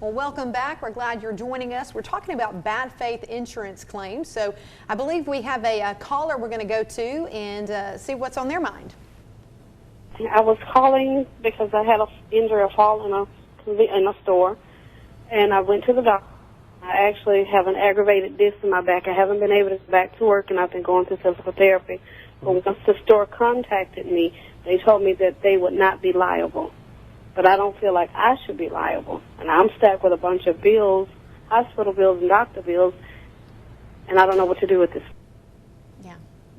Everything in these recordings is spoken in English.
Well, welcome back. We're glad you're joining us. We're talking about bad faith insurance claims. So I believe we have a caller we're going to go to and see what's on their mind. I was calling because I had an injury, a fall in a store, and I went to the doctor. I actually have an aggravated disc in my back. I haven't been able to go back to work, and I've been going through physical therapy. But once the store contacted me, they told me that they would not be liable. But I don't feel like I should be liable. And I'm stuck with a bunch of bills, hospital bills and doctor bills, and I don't know what to do with this. Yeah.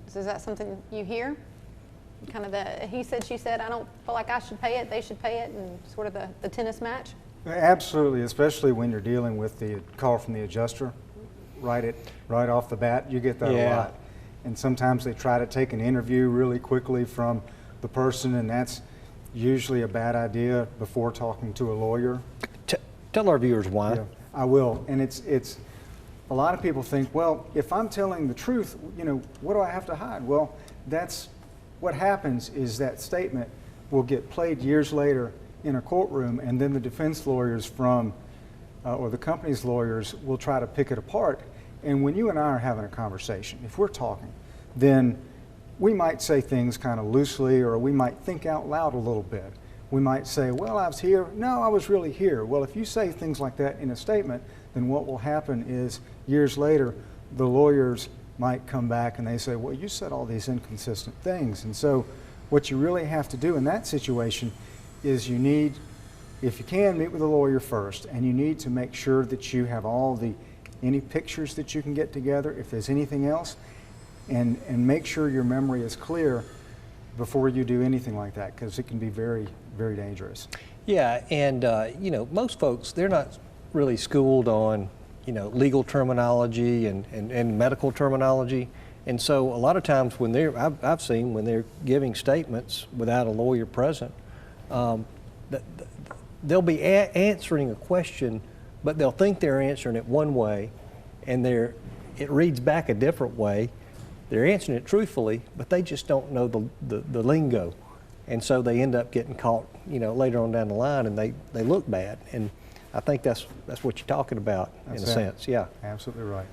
So is that something you hear? Kind of the he said, she said, I don't feel like I should pay it, they should pay it, and sort of the tennis match? Absolutely, especially when you're dealing with the call from the adjuster right off the bat. You get that a lot. And sometimes they try to take an interview really quickly from the person, and that's usually a bad idea before talking to a lawyer. Tell our viewers why. Yeah, I will. And it's a lot of people think, well, if I'm telling the truth, what do I have to hide? Well, that's what happens is that statement will get played years later in a courtroom, and then the defense lawyers or the company's lawyers will try to pick it apart. And when you and I are having a conversation, if we're talking, then we might say things kind of loosely, or we might think out loud a little bit. We might say, well, I was here. No, I was really here. Well, if you say things like that in a statement, then what will happen is years later, the lawyers might come back and they say, well, you said all these inconsistent things. And so what you really have to do in that situation is you need, if you can, meet with a lawyer first, and you need to make sure that you have any pictures that you can get together, if there's anything else, and make sure your memory is clear before you do anything like that, because it can be very, very dangerous. Yeah, and most folks, they're not really schooled on legal terminology and medical terminology, and so a lot of times when I've seen when they're giving statements without a lawyer present, they'll be answering a question, but they'll think they're answering it one way, and it reads back a different way. They're answering it truthfully, but they just don't know the lingo, and so they end up getting caught, later on down the line, and they look bad. And I think that's what you're talking about in a sense. Yeah. Absolutely right.